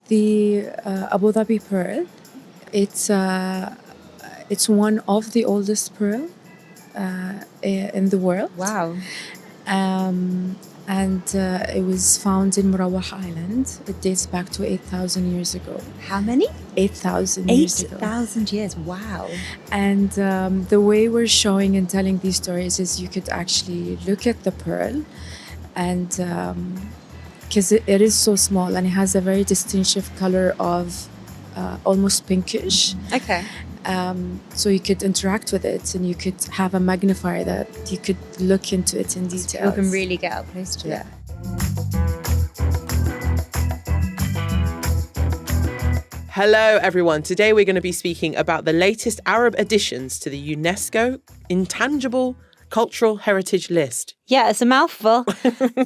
The Abu Dhabi pearl, it's one of the oldest pearl in the world. Wow. And it was found in Murawah Island. It dates back to 8,000 years ago. How many? 8,000 years ago. 8,000 years, wow. And the way we're showing and telling these stories is you could actually look at the pearl and because it is so small and it has a very distinctive color of almost pinkish. Okay. So you could interact with it and you could have a magnifier that you could look into it in detail. You can really get up close to it. Hello, everyone. Today we're going to be speaking about the latest Arab additions to the UNESCO Intangible Cultural Heritage List. Yeah, it's a mouthful.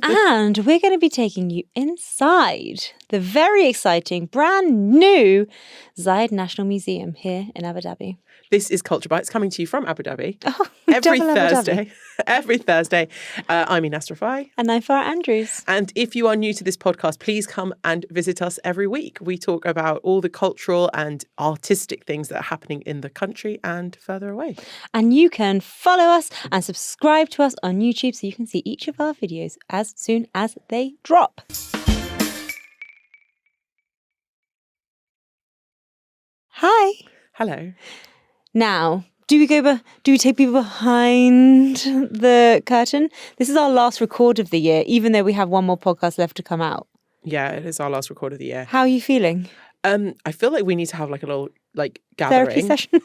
And we're going to be taking you inside the very exciting, brand new Zayed National Museum here in Abu Dhabi. This is Culture Bites coming to you from Abu Dhabi Double Abu Dhabi. Every Thursday. I'm Ines Rafai. And I'm Farah Andrews. And if you are new to this podcast, please come and visit us every week. We talk about all the cultural and artistic things that are happening in the country and further away. And you can follow us and subscribe to us on YouTube so you can see each of our videos as soon as they drop. Hi. Hello. Now, do we take people behind the curtain? This is our last record of the year, even though we have one more podcast left to come out. Yeah, it is our last record of the year. How are you feeling? I feel like we need to have like a little gathering. Therapy session?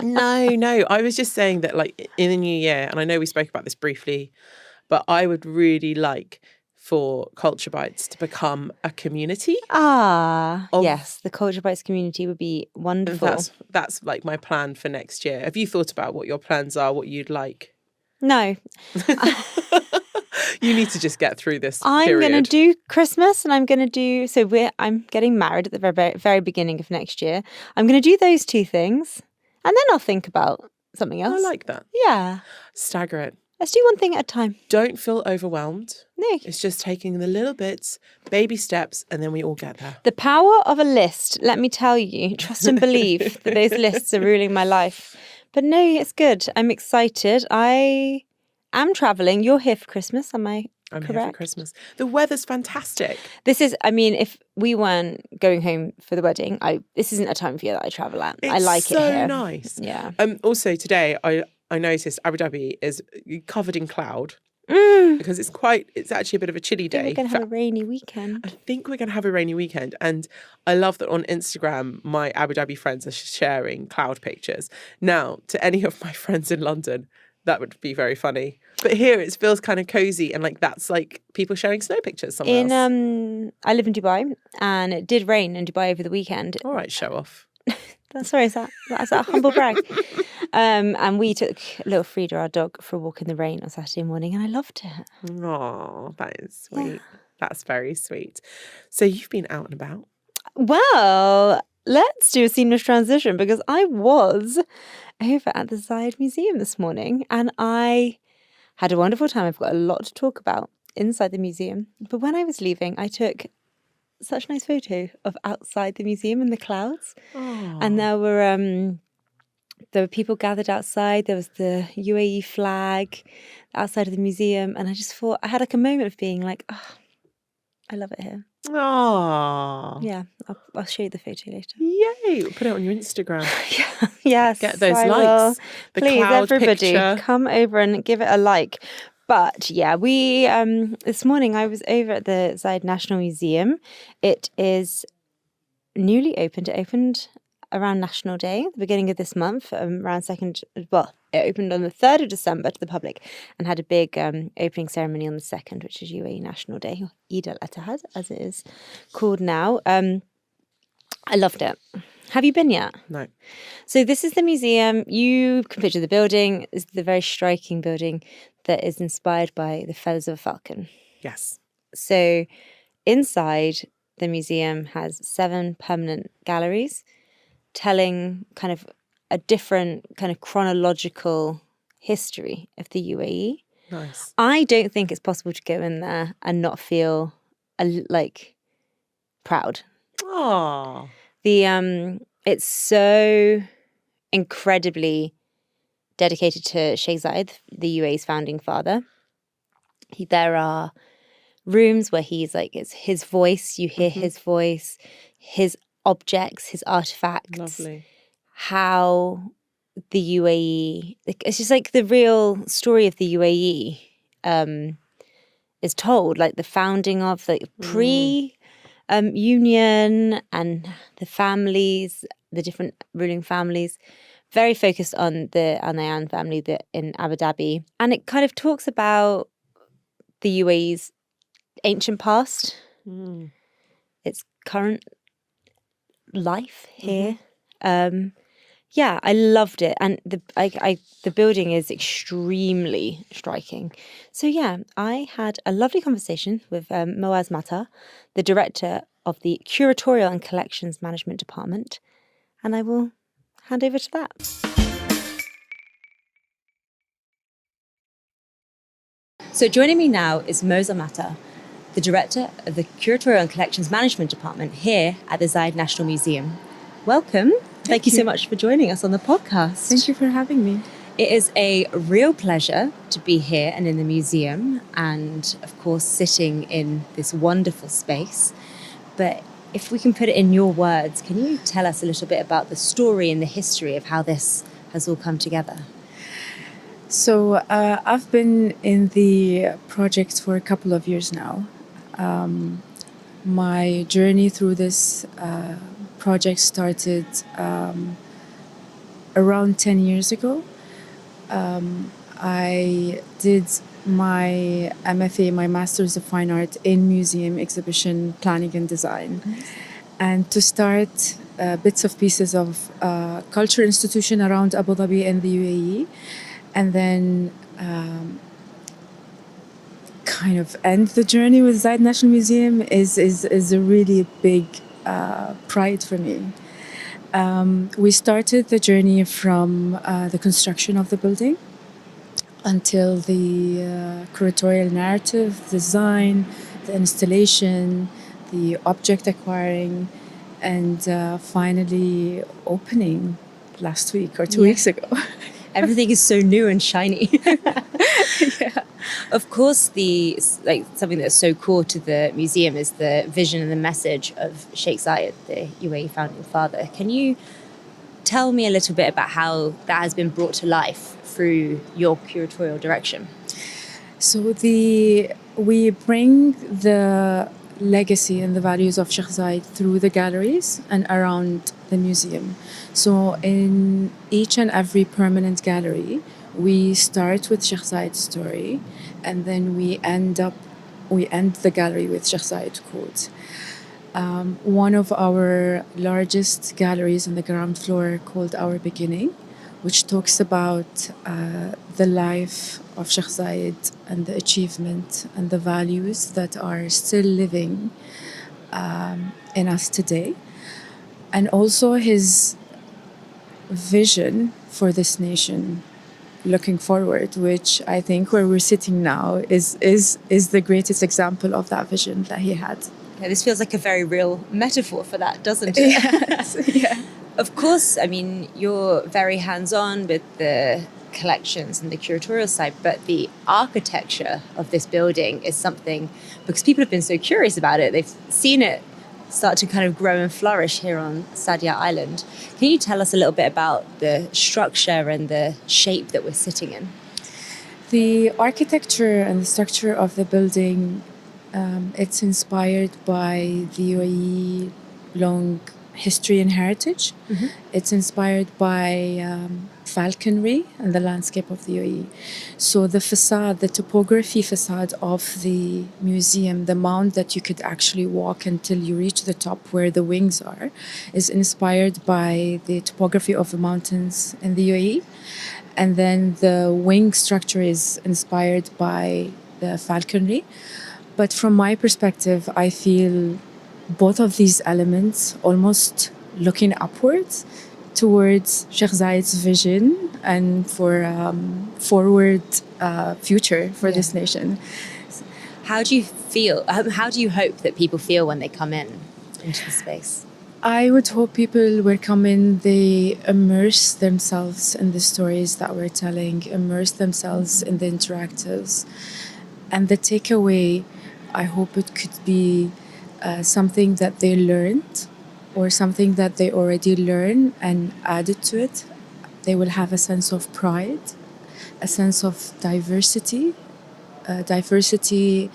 No. I was just saying that in the new year, and I know we spoke about this briefly, but I would really like for Culture Bites to become a community. Yes, the Culture Bites community would be wonderful. That's like my plan for next year. Have you thought about what your plans are, what you'd like? No. You need to just get through this I'm going to do Christmas and I'm getting married at the very, very beginning of next year. I'm going to do those two things and then I'll think about something else. I like that. Yeah. Stagger it. Let's do one thing at a time. Don't feel overwhelmed. No. It's just taking the little bits, baby steps, and then we all get there. The power of a list, let me tell you, trust and believe that those lists are ruling my life. But no, it's good. I'm excited. I am travelling. You're here for Christmas, am I correct? I'm here for Christmas. The weather's fantastic. If we weren't going home for the wedding, this isn't a time of year that I travel at. I like it here. It's so nice. Yeah. Also today, I noticed Abu Dhabi is covered in cloud because it's actually a bit of a chilly day. We're going to have a rainy weekend. I think we're going to have a rainy weekend. And I love that on Instagram, my Abu Dhabi friends are sharing cloud pictures. Now, to any of my friends in London, that would be very funny. But here it feels kind of cozy and that's like people sharing snow pictures somewhere else. I live in Dubai and it did rain in Dubai over the weekend. All right, show off. That's a humble brag. And we took little Frida, our dog, for a walk in the rain on Saturday morning and I loved it. Oh, that is sweet. Yeah. That's very sweet. So you've been out and about? Well, let's do a seamless transition because I was over at the Zayed Museum this morning and I had a wonderful time. I've got a lot to talk about inside the museum. But when I was leaving, I took such a nice photo of outside the museum in the clouds. Oh. And there were people gathered outside. There was the UAE flag outside of the museum. And I just thought, I had a moment of being like, oh, I love it here. Oh. Yeah, I'll show you the photo later. Yay. Put it on your Instagram. Yes. Get those I likes. Will. Please, cloud everybody, picture. come over and give it a like. But yeah, we this morning I was over at the Zayed National Museum. It is newly opened. It opened around National Day, the beginning of this month, it opened on the 3rd of December to the public and had a big opening ceremony on the 2nd, which is UAE National Day, or Eid al-Adha, as it is called now. I loved it. Have you been yet? No. So this is the museum. You can picture the building. It's the very striking building that is inspired by the feathers of a falcon. Yes. So inside the museum has 7 permanent galleries telling kind of a different kind of chronological history of the UAE. Nice. I don't think it's possible to go in there and not feel proud. Ah. It's so incredibly dedicated to Sheikh Zayed, the UAE's founding father. There are rooms where he's like, it's his voice, you hear his voice, his objects, his artifacts. Lovely. How the UAE, it's just like the real story of the UAE is told, like the founding of the union and the families, the different ruling families, very focused on the Al Nahyan family in Abu Dhabi. And it kind of talks about the UAE's ancient past, its current life here. Yeah, I loved it, and the building is extremely striking. So yeah, I had a lovely conversation with Moaza Matar, the director of the Curatorial and Collections Management Department, and I will hand over to that. So joining me now is Moaza Matar, the director of the Curatorial and Collections Management Department here at the Zayed National Museum. Welcome. Thank you so much for joining us on the podcast. Thank you for having me. It is a real pleasure to be here and in the museum, and of course sitting in this wonderful space. But if we can put it in your words, can you tell us a little bit about the story and the history of how this has all come together? So I've been in the project for a couple of years now. My journey through this project started around 10 years ago. I did my MFA, my Master's of Fine Art in Museum Exhibition Planning and Design. And to start bits of pieces of culture institution around Abu Dhabi and the UAE, and then kind of end the journey with Zayed National Museum is a really big pride for me. We started the journey from the construction of the building until the curatorial narrative, design, the installation, the object acquiring, and finally opening last week or 2 weeks ago. Everything is so new and shiny. Yeah. Of course, something that's so core to the museum is the vision and the message of Sheikh Zayed, the UAE founding father. Can you tell me a little bit about how that has been brought to life through your curatorial direction? So we bring the legacy and the values of Sheikh Zayed through the galleries and around the museum. So in each and every permanent gallery, we start with Sheikh Zayed's story, and then we end the gallery with Sheikh Zayed quote. One of our largest galleries on the ground floor called Our Beginning, which talks about the life of Sheikh Zayed and the achievement and the values that are still living in us today. And also his vision for this nation looking forward, which I think where we're sitting now is the greatest example of that vision that he had. Yeah, this feels like a very real metaphor for that, doesn't it? Yes. Yeah. Of course, I mean, you're very hands-on with the collections and the curatorial side, but the architecture of this building is something, because people have been so curious about it, they've seen it start to kind of grow and flourish here on Sadia Island. Can you tell us a little bit about the structure and the shape that we're sitting in? The architecture and the structure of the building, it's inspired by the UAE long history and heritage. Mm-hmm. It's inspired by falconry and the landscape of the UAE. So the facade, the topography facade of the museum, the mound that you could actually walk until you reach the top where the wings are, is inspired by the topography of the mountains in the UAE. And then the wing structure is inspired by the falconry. But from my perspective, I feel both of these elements almost looking upwards towards Sheikh Zayed's vision and for forward future for this nation. How do you feel? How do you hope that people feel when they come into the space? I would hope people will come in, they immerse themselves in the stories that we're telling, immerse themselves in the interactives. And the takeaway, I hope it could be something that they learned or something that they already learn and added to it. They will have a sense of pride, a sense of diversity, diversity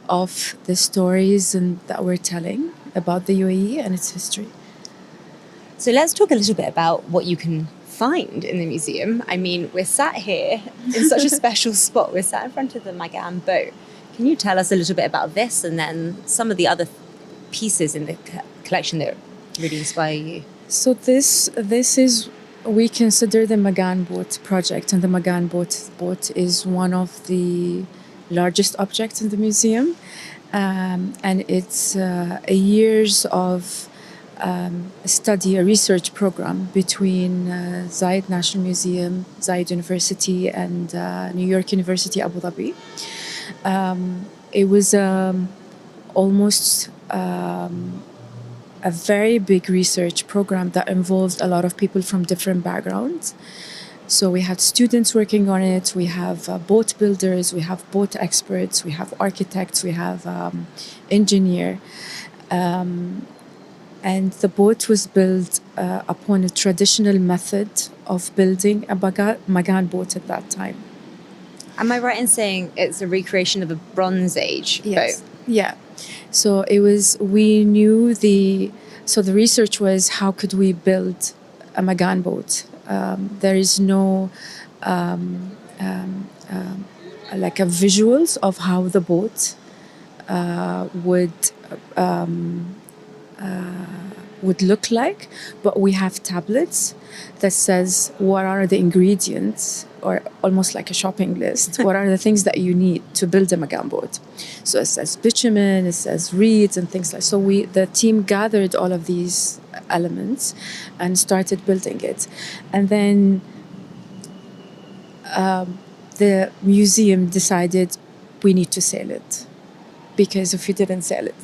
of the stories that we're telling about the UAE and its history. So let's talk a little bit about what you can find in the museum. I mean, we're sat here in such a special spot. We're sat in front of the Magan boat. Can you tell us a little bit about this and then some of the other pieces in the collection that really inspire you? So this is, we consider the Magan boat project, and the Magan boat is one of the largest objects in the museum, and it's a years of study, a research program between Zayed National Museum, Zayed University, and New York University, Abu Dhabi. It was almost a very big research program that involved a lot of people from different backgrounds. So we had students working on it, we have boat builders, we have boat experts, we have architects, we have engineer. And the boat was built upon a traditional method of building a Magan boat at that time. Am I right in saying it's a recreation of a Bronze Age boat? Yeah. So it was, so the research was, how could we build a Magan boat? There is no like a visuals of how the boat would look like, but we have tablets that says what are the ingredients, or almost like a shopping list. What are the things that you need to build a Magan boat? So it says bitumen, it says reeds and things like. So the team gathered all of these elements and started building it, and then the museum decided we need to sell it. Because if you didn't sell it,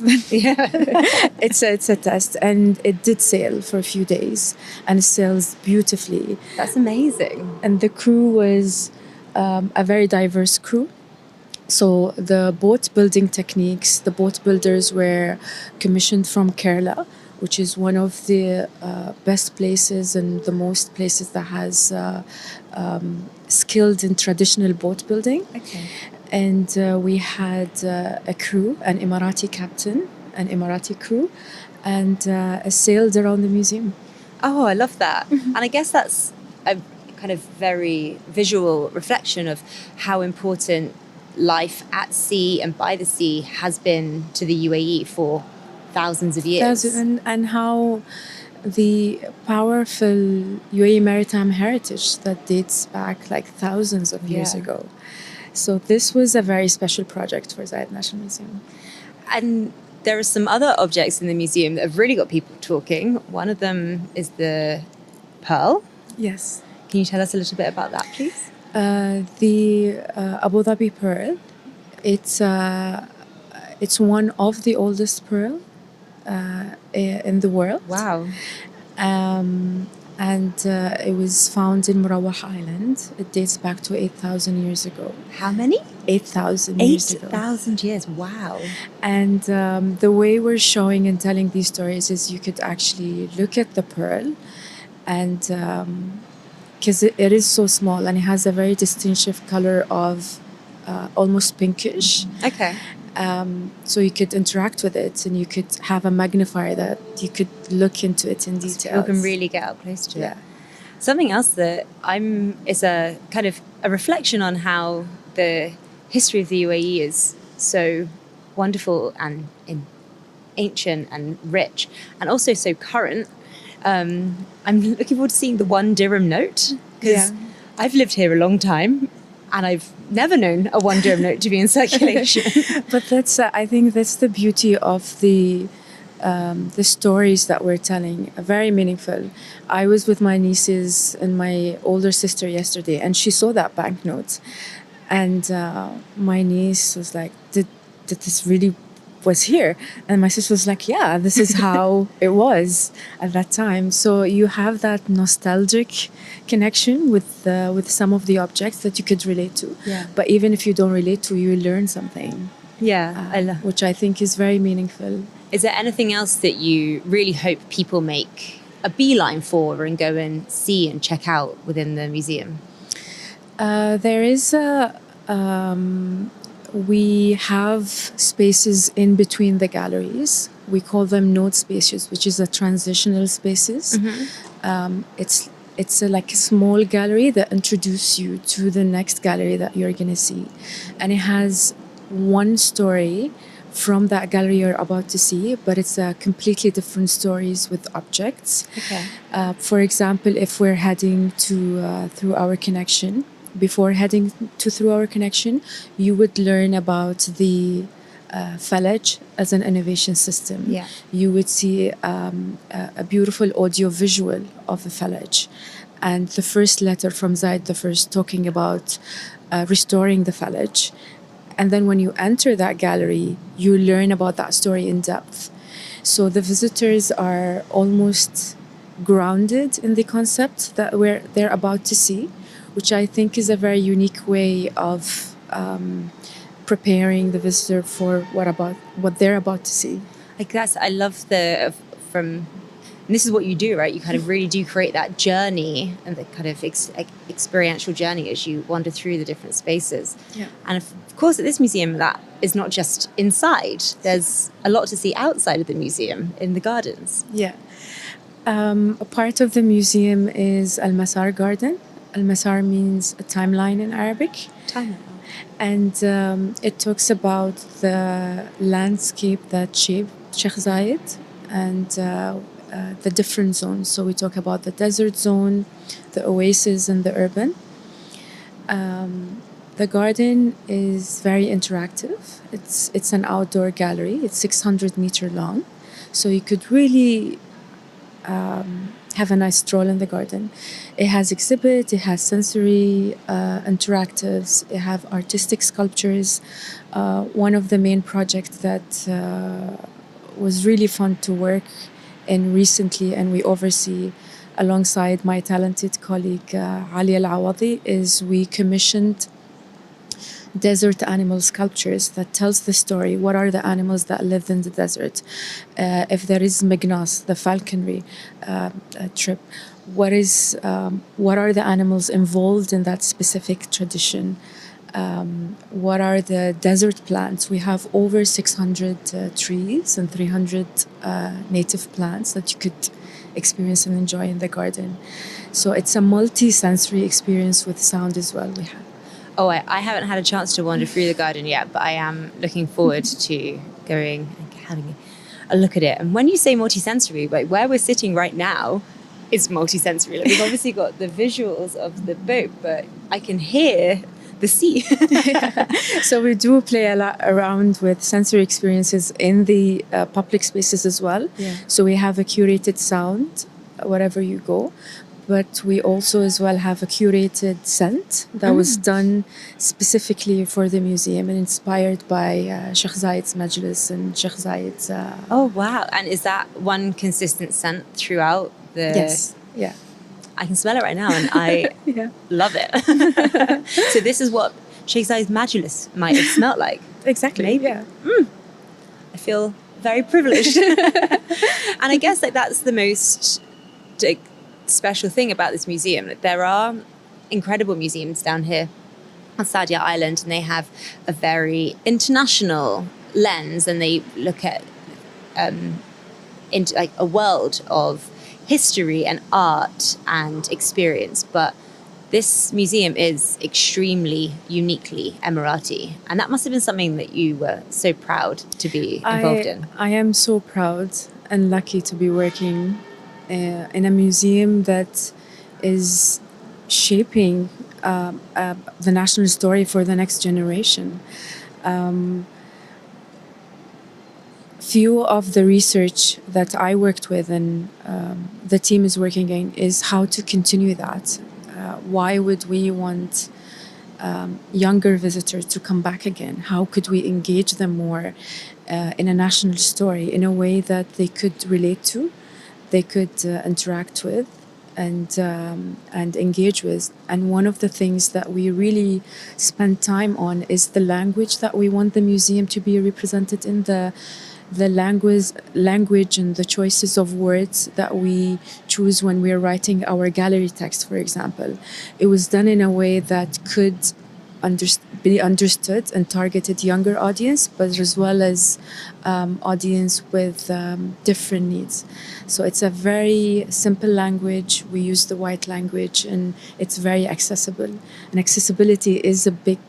it's a test, and it did sail for a few days, and it sails beautifully. That's amazing. And the crew was a very diverse crew. So the boat building techniques, the boat builders were commissioned from Kerala, which is one of the best places and the most places that has skilled in traditional boat building. Okay. And we had a crew, an Emirati captain, an Emirati crew, and sailed around the museum. Oh, I love that. And I guess that's a kind of very visual reflection of how important life at sea and by the sea has been to the UAE for thousands of years. And how the powerful UAE maritime heritage that dates back like thousands of years ago. So this was a very special project for Zayed National Museum. And there are some other objects in the museum that have really got people talking. One of them is the pearl. Yes. Can you tell us a little bit about that, please? The Abu Dhabi pearl. It's one of the oldest pearl in the world. Wow. And it was found in Murawah Island. It dates back to 8,000 years ago. How many? 8,000 years ago. 8,000 years, wow. And the way we're showing and telling these stories is you could actually look at the pearl, and because it is so small and it has a very distinctive color of almost pinkish. Okay. So you could interact with it, and you could have a magnifier that you could look into it in detail. You can really get up close to it. Something else that is a kind of a reflection on how the history of the UAE is so wonderful and ancient and rich, and also so current. I'm looking forward to seeing the 1 dirham note, because I've lived here a long time, and I've never known a 1 dirham note to be in circulation. But that's, I think that's the beauty of the stories that we're telling, very meaningful. I was with my nieces and my older sister yesterday, and she saw that banknote. And my niece was like, did this really was here. And my sister was like, yeah, this is how it was at that time. So you have that nostalgic connection with some of the objects that you could relate to. Yeah. But even if you don't relate to, you learn something, Yeah, I love. which I think is very meaningful. Is there anything else that you really hope people make a beeline for and go and see and check out within the museum? There is we have spaces in between the galleries. We call them node spaces, which is a transitional spaces. It's like a small gallery that introduces you to the next gallery that you're going to see. And it has one story from that gallery you're about to see, but it's completely different stories with objects. Okay. For example, if we're heading to Through Our Connection, before heading to Through Our Connection, you would learn about the Falaj as an innovation system. Yeah. You would see a beautiful audio visual of the Falaj. And the first letter from Zayed the First talking about restoring the Falaj. And then when you enter that gallery, you learn about that story in depth. So the visitors are almost grounded in the concept that they're about to see, which I think is a very unique way of preparing the visitor for what they're about to see. I love and this is what you do, right? You kind of really do create that journey and the kind of experiential journey as you wander through the different spaces. Yeah. And of course, at this museum, that is not just inside. There's a lot to see outside of the museum in the gardens. Yeah. A part of the museum is Masar Garden. Masar means a timeline in Arabic. Timeline. And it talks about the landscape that shaped Sheikh Zayed and the different zones. So we talk about the desert zone, the oasis, and the urban. The garden is very interactive. It's an outdoor gallery. It's 600 meter long. So you could really have a nice stroll in the garden. It has exhibit, it has sensory interactives, it have artistic sculptures. One of the main projects that was really fun to work in recently and we oversee alongside my talented colleague Ali Al-Awadi is we commissioned desert animal sculptures that tells the story. What are the animals that live in the desert? If there is Mignas, the falconry trip, what are the animals involved in that specific tradition? What are the desert plants? We have over 600 trees and 300 native plants that you could experience and enjoy in the garden. So it's a multi-sensory experience with sound as well we have. Oh, I haven't had a chance to wander through the garden yet, but I am looking forward to going and having a look at it. And when you say multisensory, like where we're sitting right now is multisensory. Like we've obviously got the visuals of the boat, but I can hear the sea. So we do play a lot around with sensory experiences in the public spaces as well. Yeah. So we have a curated sound wherever you go. But we also as well have a curated scent that was done specifically for the museum and inspired by Sheikh Zayed's Majlis and Sheikh Zayed's... Oh, wow. And is that one consistent scent throughout the... Yes, yeah. I can smell it right now and I love it. So this is what Sheikh Zayed's Majlis might have smelled like. Exactly, maybe. Yeah. I feel very privileged. And I guess like that's the most... special thing about this museum. There are incredible museums down here on Sadia Island and they have a very international lens and they look at into like a world of history and art and experience, but this museum is extremely uniquely Emirati, and that must have been something that you were so proud to be involved in. I am so proud and lucky to be working in a museum that is shaping the national story for the next generation. Few of the research that I worked with and the team is working in is how to continue that. Why would we want younger visitors to come back again? How could we engage them more in a national story in a way that they could relate to, they could interact with, and engage with. And one of the things that we really spend time on is the language that we want the museum to be represented in, the language and the choices of words that we choose when we're writing our gallery text, for example. It was done in a way that could be understood and targeted younger audience, but as well as audience with different needs. So it's a very simple language. We use the white language, and it's very accessible. And accessibility is a big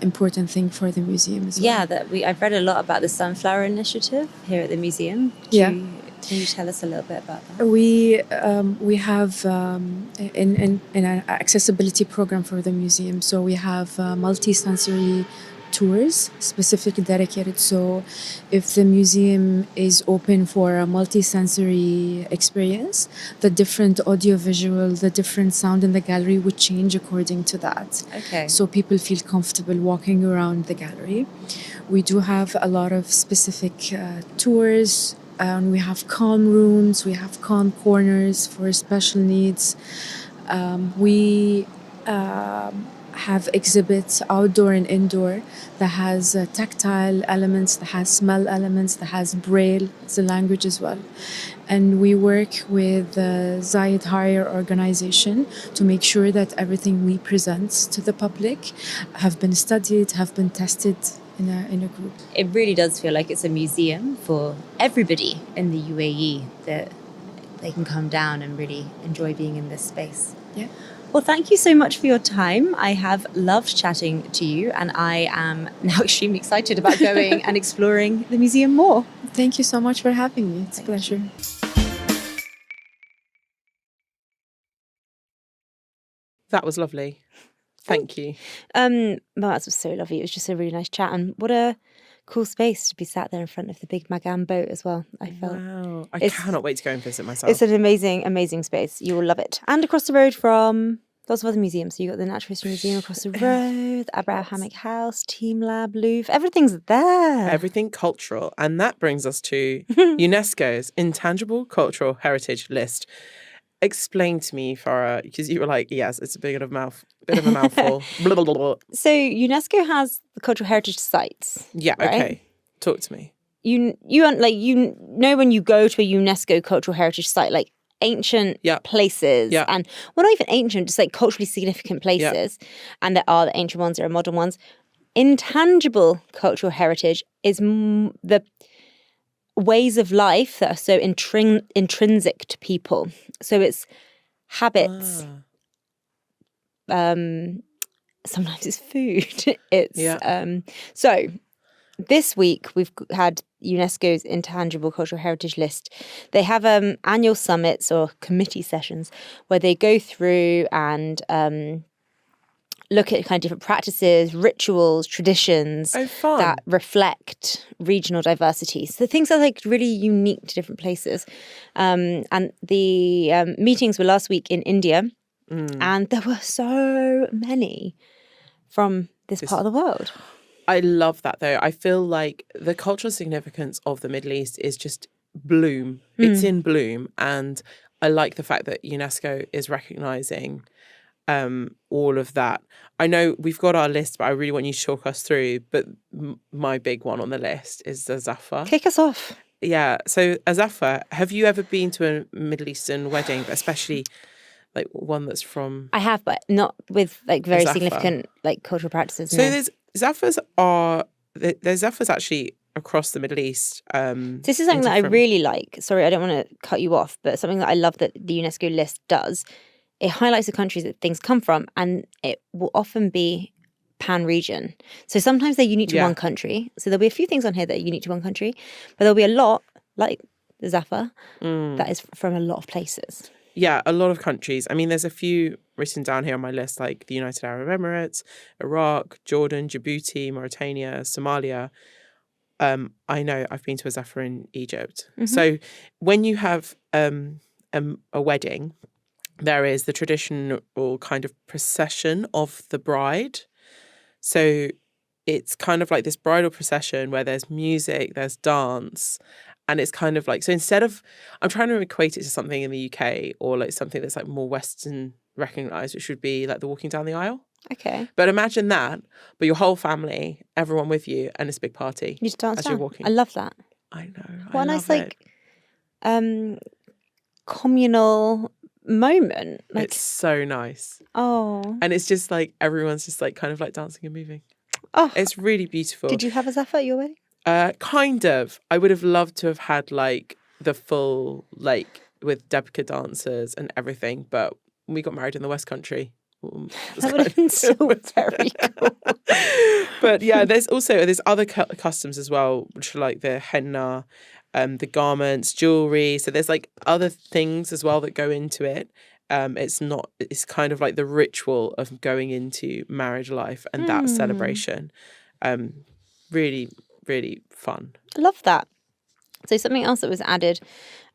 important thing for the museum as well. Yeah, I've read a lot about the Sunflower Initiative here at the museum. Can you tell us a little bit about that? We have in an accessibility program for the museum. So we have multi-sensory tours specifically dedicated. So if the museum is open for a multi-sensory experience, the different audio-visual, the different sound in the gallery would change according to that. Okay. So people feel comfortable walking around the gallery. We do have a lot of specific tours. We have calm rooms, we have calm corners for special needs. We have exhibits outdoor and indoor that has tactile elements, that has smell elements, that has braille, it's a language as well. And we work with the Zayed Higher organization to make sure that everything we present to the public have been studied, have been tested in a group. It really does feel like it's a museum for everybody in the UAE, that they can come down and really enjoy being in this space. Yeah. Well, thank you so much for your time. I have loved chatting to you, and I am now extremely excited about going and exploring the museum more. Thank you so much for having me. It's a pleasure. That was lovely. Thank you. Moaz was so lovely. It was just a really nice chat, and what a cool space to be sat there in front of the big Magam boat as well. I felt. Wow. I cannot wait to go and visit myself. It's an amazing, amazing space. You will love it. And across the road from lots of other museums. So you got the Natural History Museum across the road, the Abrahamic House, Team Lab, Louvre. Everything's there. Everything cultural. And that brings us to UNESCO's Intangible Cultural Heritage List. Explain to me, Farah, because you were like, yes, it's a bit of a mouthful. Blah, blah, blah, blah. So UNESCO has the cultural heritage sites. Yeah, right? okay. Talk to me. You know when you go to a UNESCO cultural heritage site, like ancient places, and well, not even ancient, just like culturally significant places, and there are the ancient ones, there are modern ones. Intangible cultural heritage is the ways of life that are so intrinsic to people. So it's habits. Sometimes it's food. So this week we've had UNESCO's Intangible Cultural Heritage List. They have annual summits or committee sessions where they go through and look at kind of different practices, rituals, traditions that reflect regional diversity. So things are like really unique to different places. And the meetings were last week in India, and there were so many from this part of the world. I love that though. I feel like the cultural significance of the Middle East is just bloom. It's in bloom. And I like the fact that UNESCO is recognising all of that. I know we've got our list, but I really want you to talk us through. But my big one on the list is the Zafar. Kick us off. Yeah. So Zafar, have you ever been to a Middle Eastern wedding, especially like one that's from? I have, but not with like very significant like cultural practices. So there's Zafars actually across the Middle East. This is something that I really like. Sorry, I don't want to cut you off, but something that I love that the UNESCO list does. It highlights the countries that things come from, and it will often be pan-region. So sometimes they're unique to one country. So there'll be a few things on here that are unique to one country, but there'll be a lot, like the Zafar, that is from a lot of places. Yeah, a lot of countries. I mean, there's a few written down here on my list, like the United Arab Emirates, Iraq, Jordan, Djibouti, Mauritania, Somalia. I know I've been to a Zafar in Egypt. So when you have a wedding, there is the traditional kind of procession of the bride. So it's kind of like this bridal procession where there's music, there's dance. And it's kind of like, so instead of, I'm trying to equate it to something in the UK or like something that's like more Western recognized, which would be like the walking down the aisle. Okay. But imagine that, but your whole family, everyone with you, and it's a big party. You just dance as down. you're walking. I love that. I know. What I a nice love it. communal moment. Like, It's so nice. oh. And it's just like everyone's just like kind of like dancing and moving. Oh. It's really beautiful. Did you have a Zaffa at your wedding? Kind of. I would have loved to have had like the full, like with Debka dancers and everything, but we got married in the West Country. That would have been so very cool. But yeah, there's other customs as well, which are like the henna, the garments, jewelry. So there's like other things as well that go into it. It's kind of like the ritual of going into marriage life and that celebration. Really, really fun. I love that. So something else that was added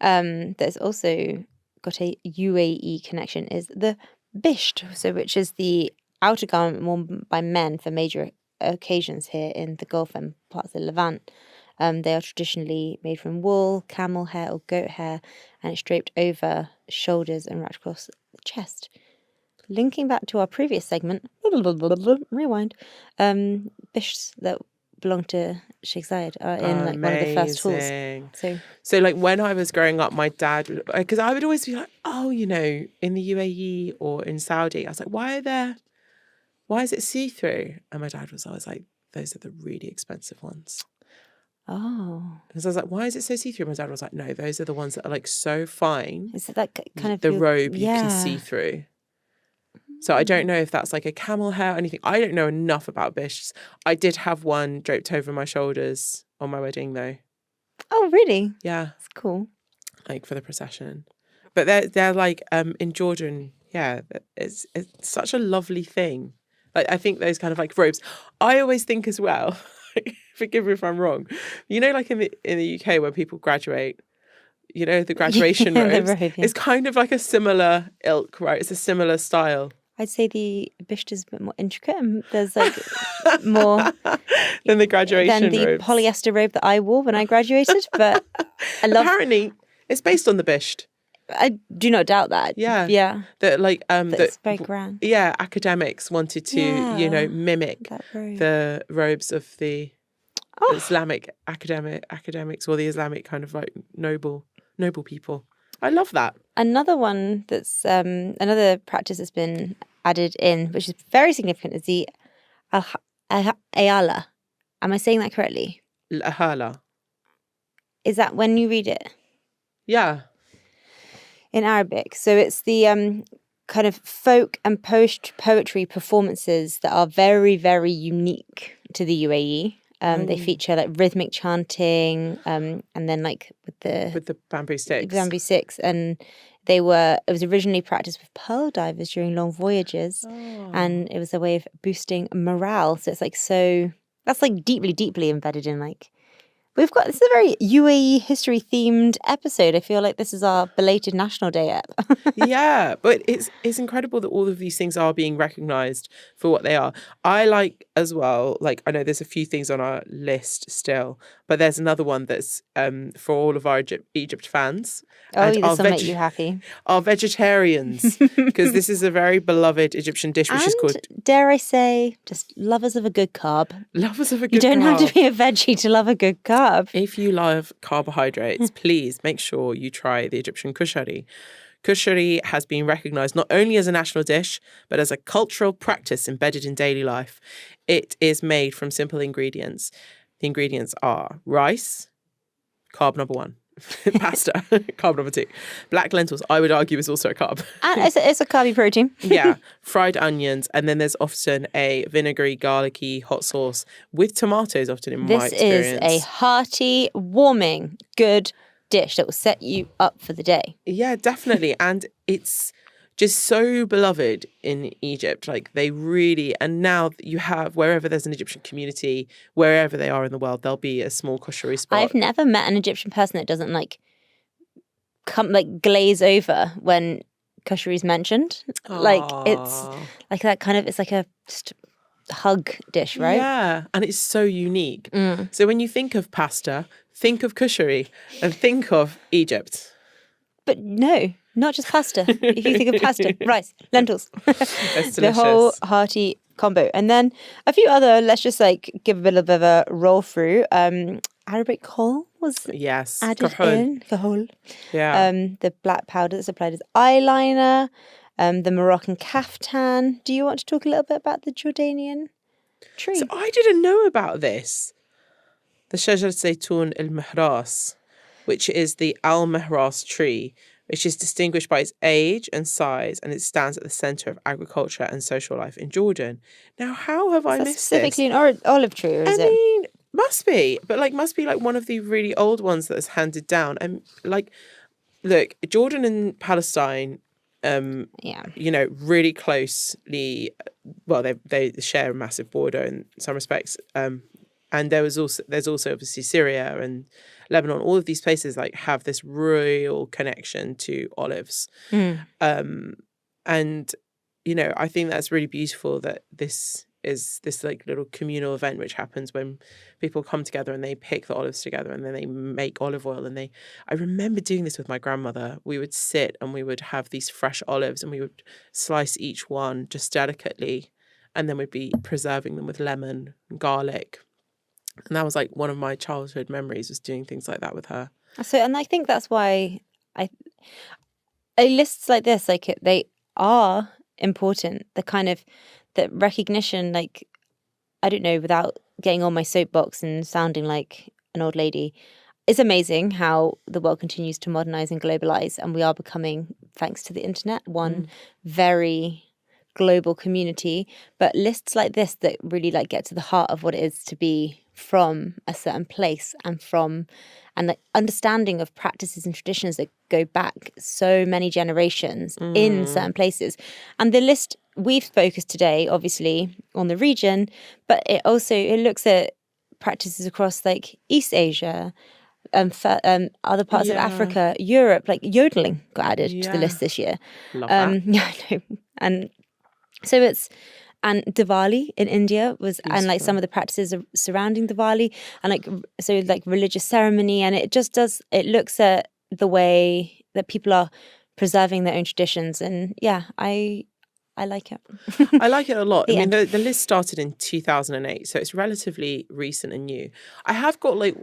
that's also got a UAE connection is the bisht, so which is the outer garment worn by men for major occasions here in the Gulf and parts of Levant. They are traditionally made from wool, camel hair or goat hair, and it's draped over shoulders and wrapped across the chest. Linking back to our previous segment, rewind, bishts that belong to Sheikh Zayed are in like one of the first tools. So like when I was growing up, my dad, because I would always be like, oh, you know, in the UAE or in Saudi, I was like, why is it see-through? And my dad was always like, those are the really expensive ones. Oh. Because I was like, why is it so see-through? My dad was like, no, those are the ones that are like so fine. Is it that kind of the robe you can see through? So I don't know if that's like a camel hair or anything. I don't know enough about bishts. I did have one draped over my shoulders on my wedding though. Oh, really? Yeah. That's cool. Like for the procession. But they're like in Jordan, yeah, it's such a lovely thing. Like I think those kind of like robes. I always think as well, forgive me if I'm wrong. You know, like in the UK where people graduate, you know, the graduation robes. It's kind of like a similar ilk, right? It's a similar style. I'd say the bisht is a bit more intricate and there's like more than the graduation than the robes. Polyester robe that I wore when I graduated. But I love. Apparently, it's based on the bisht. I do not doubt that. Yeah. That like that's very grand. Yeah, academics wanted to, you know, mimic the robes of the Islamic academics or the Islamic kind of like noble people. I love that. Another one that's another practice that's been added in, which is very significant, is the ayala. Am I saying that correctly? Ahala. Is that when you read it? Yeah. In Arabic. So it's the kind of folk and poetry performances that are very, very unique to the UAE. They feature like rhythmic chanting, and then like with the bamboo sticks. And it was originally practiced with pearl divers during long voyages, and it was a way of boosting morale. So it's like that's like deeply, deeply embedded in like. This is a very UAE history themed episode. I feel like this is our belated National Day ep. Yeah, but it's incredible that all of these things are being recognised for what they are. I like as well, like I know there's a few things on our list still, but there's another one that's for all of our Egypt fans. Oh, this will make you happy. Our vegetarians, because this is a very beloved Egyptian dish, which is called, dare I say, just lovers of a good carb. Lovers of a good carb. You don't have to be a veggie to love a good carb. If you love carbohydrates, please make sure you try the Egyptian kushari. Kushari has been recognised not only as a national dish, but as a cultural practice embedded in daily life. It is made from simple ingredients. The ingredients are rice, carb number 1. Pasta, carb number 2. Black lentils, I would argue, is also a carb. And it's a carby protein. Yeah. Fried onions. And then there's often a vinegary, garlicky, hot sauce with tomatoes often in my experience. This is a hearty, warming, good dish that will set you up for the day. Yeah, definitely. And it's just so beloved in Egypt. Like they really, and now you have, wherever there's an Egyptian community, wherever they are in the world, there'll be a small kushari spot. I've never met an Egyptian person that doesn't glaze over when kushari is mentioned. Like it's like that kind of, it's like a hug dish, right? Yeah, and it's so unique. So when you think of pasta, think of kushari and think of Egypt. But no, not just pasta. If you think of pasta, rice, lentils, It's the whole delicious. hearty combo. And then a few other, let's just like give a bit of a roll through. Arabic kohl was Yes, added kahul. in. Kohl. Yeah. The black powder that's applied as eyeliner. The Moroccan kaftan. Do you want to talk a little bit about the Jordanian tree? So I didn't know about this. The Shajar Zaytun al-Mahras, which is the al-Mahras tree, which is distinguished by its age and size, and it stands at the centre of agriculture and social life in Jordan. Now, how have I Is that missed specifically this? an olive tree, or is I it? mean, must be like one of the really old ones that's handed down. And like, look, Jordan and Palestine, Yeah. you know, really closely. Well, they share a massive border in some respects. And there's also obviously Syria and Lebanon. All of these places like have this real connection to olives. And you know, I think that's really beautiful that this is this like little communal event which happens when people come together and they pick the olives together and then they make olive oil. And I remember doing this with my grandmother. We would sit and we would have these fresh olives and we would slice each one just delicately, and then we'd be preserving them with lemon and garlic. And that was like one of my childhood memories, was doing things like that with her. So, and I think that's why lists like this, like they are important. The kind of the recognition, like, I don't know, without getting on my soapbox and sounding like an old lady, it's amazing how the world continues to modernize and globalize, and we are becoming, thanks to the internet, one very global community. But lists like this that really like get to the heart of what it is to be from a certain place and the understanding of practices and traditions that go back so many generations in certain places. And the list we've focused today, obviously, on the region, but it looks at practices across like East Asia, other parts of Africa, Europe. Like yodeling got added to the list this year. Love that. Yeah, I know. And so and Diwali in India was, and like some of the practices surrounding Diwali, and like religious ceremony, and it looks at the way that people are preserving their own traditions, and yeah, I like it. I like it a lot. I mean, the list started in 2008, so it's relatively recent and new. I have got like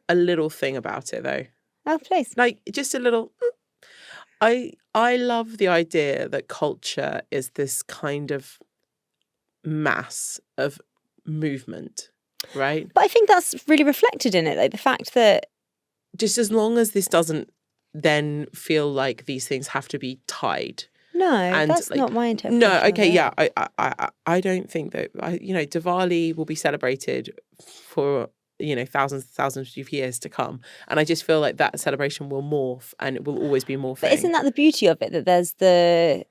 a little thing about it though. Oh, please. Like just a little. I love the idea that culture is this kind of mass of movement, right? But I think that's really reflected in it, like the fact that just as long as this doesn't then feel like these things have to be tied. No, and that's like, not my interpretation. No, okay, of it. yeah, I don't think that. Diwali will be celebrated for thousands of years to come, and I just feel like that celebration will morph, and it will always be morphing. But isn't that the beauty of it? That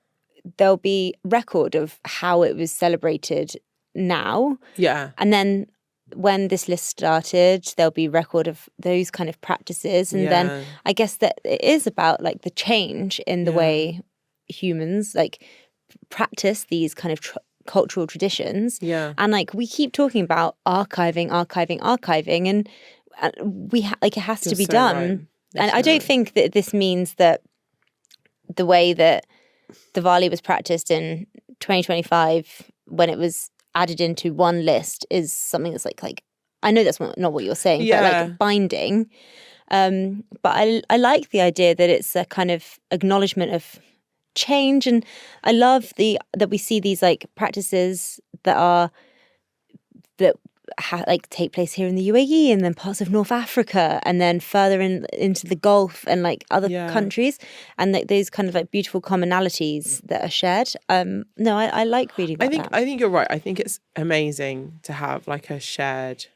there'll be record of how it was celebrated now. Yeah. And then when this list started, there'll be record of those kind of practices. And then I guess that it is about like the change in the way humans like practice these kind of cultural traditions. Yeah. And like we keep talking about archiving, and it has to be done. Right. And I don't think that this means that the way that Diwali was practiced in 2025 when it was added into one list is something that's like I know that's not what you're saying, but like binding. But I like the idea that it's a kind of acknowledgement of change, and I love that we see these like practices that take place here in the UAE and then parts of North Africa and then further into the Gulf and like other countries, and those kind of like beautiful commonalities that are shared. No, I like reading that. I think you're right. I think it's amazing to have like a shared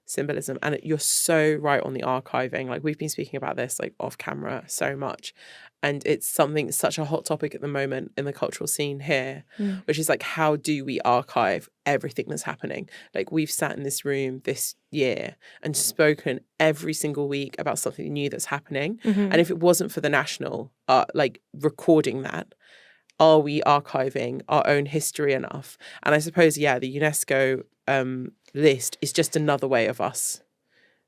symbolism, and you're so right on the archiving. Like we've been speaking about this like off camera so much, and it's such a hot topic at the moment in the cultural scene here, which is like, how do we archive everything that's happening? Like we've sat in this room this year and spoken every single week about something new that's happening, and if it wasn't for the National like recording that are we archiving our own history enough? And I suppose, yeah, the UNESCO list is just another way of us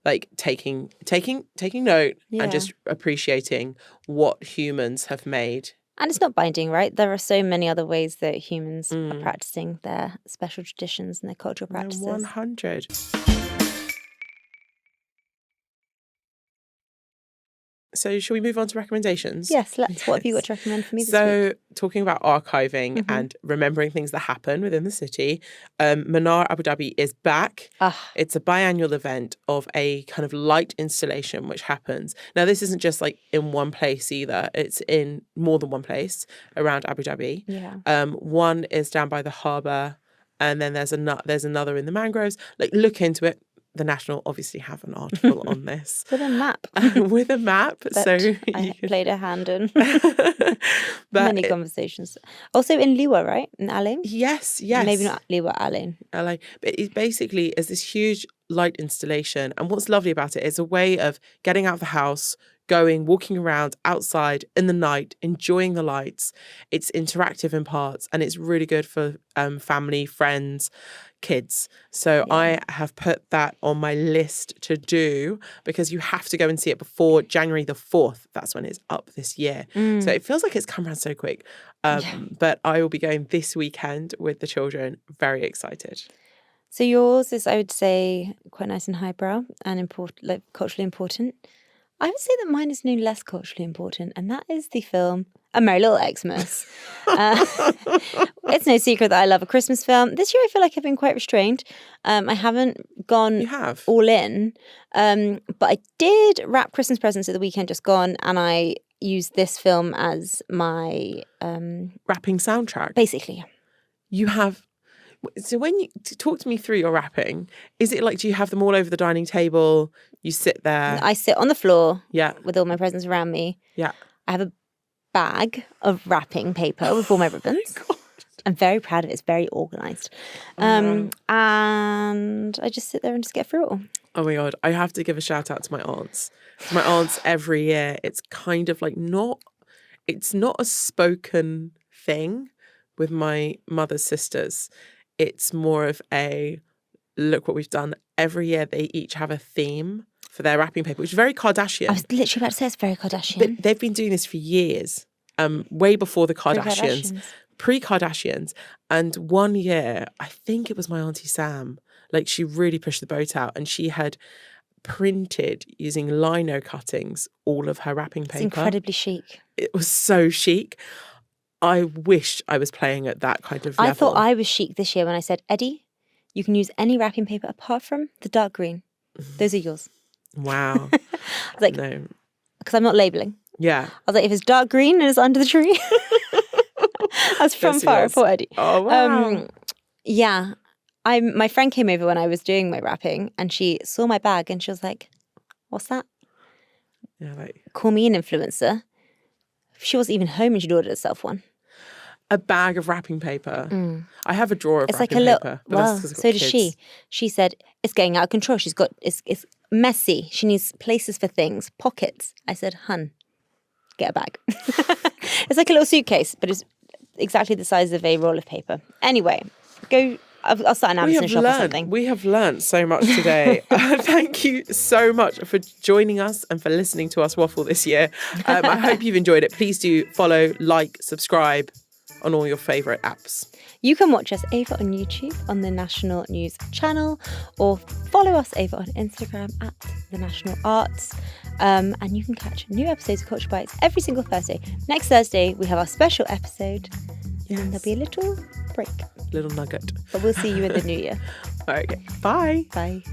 like taking note and just appreciating what humans have made. And it's not binding, right? There are so many other ways that humans are practicing their special traditions and their cultural practices. 100. So shall we move on to recommendations? Yes, let's. What have you got to recommend for me this week? So talking about archiving and remembering things that happen within the city, Manar Abu Dhabi is back. It's a biannual event of a kind of light installation which happens. Now, this isn't just like in one place either. It's in more than one place around Abu Dhabi. Yeah. One is down by the harbour, and then there's another in the mangroves. Like, look into it. The National obviously have an article on this. With a map. With a map. That so I played a hand in. But Many conversations. Also in Liwa, right? In Alain? Yes. Maybe not Liwa, Alain. But it basically is this huge light installation. And what's lovely about it is a way of getting out of the house, walking around outside in the night, enjoying the lights. It's interactive in parts, and it's really good for family, friends, kids. So I have put that on my list to do, because you have to go and see it before January the 4th. That's when it's up this year. So it feels like it's come around so quick. But I will be going this weekend with the children. Very excited. So yours is, I would say, quite nice and highbrow and important, like culturally important. I would say that mine is no less culturally important, and that is the film A Merry Little Xmas. It's no secret that I love a Christmas film. This year I feel like I've been quite restrained. I haven't gone all in, but I did wrap Christmas presents at the weekend just gone, and I used this film as my... wrapping soundtrack? Basically, yeah. You have... So when you talk to me through your wrapping, is it like, do you have them all over the dining table? You sit there? I sit on the floor with all my presents around me. Yeah. I have a bag of wrapping paper with all my ribbons. I'm very proud of it. It's very organised. And I just sit there and just get through it all. Oh my God. I have to give a shout out to my aunts. My aunts every year, it's kind of like it's not a spoken thing with my mother's sisters. It's more of a, look what we've done. Every year they each have a theme for their wrapping paper, which is very Kardashian. I was literally about to say it's very Kardashian. But they've been doing this for years, way before the Kardashians, pre-Kardashians. And one year, I think it was my Auntie Sam, like she really pushed the boat out, and she had printed using lino cuttings all of her wrapping paper. It's incredibly chic. It was so chic. I wish I was playing at that kind of level. I thought I was chic this year when I said, Eddie, you can use any wrapping paper apart from the dark green. Those are yours. Wow. I was like, no. Because I'm not labelling. Yeah. I was like, if it's dark green and it's under the tree. That's from far for Eddie. Oh, wow. Yeah. My friend came over when I was doing my wrapping, and she saw my bag and she was like, what's that? Yeah, like... Call me an influencer. She wasn't even home and she'd ordered herself one. A bag of wrapping paper. I have a drawer of wrapping paper. Well, so does she. She said, it's getting out of control. It's messy. She needs places for things, pockets. I said, hun, get a bag. It's like a little suitcase, but it's exactly the size of a roll of paper. Anyway, I'll start an Amazon shop or something. We have learned so much today. Thank you so much for joining us and for listening to us waffle this year. I hope you've enjoyed it. Please do follow, like, subscribe on all your favourite apps. You can watch us over on YouTube on the National News channel, or follow us over on Instagram at The National Arts. And you can catch new episodes of Culture Bites every single Thursday. Next Thursday, we have our special episode. Yes. And there'll be a little break. Little nugget. But we'll see you in the new year. Okay. Bye. Bye.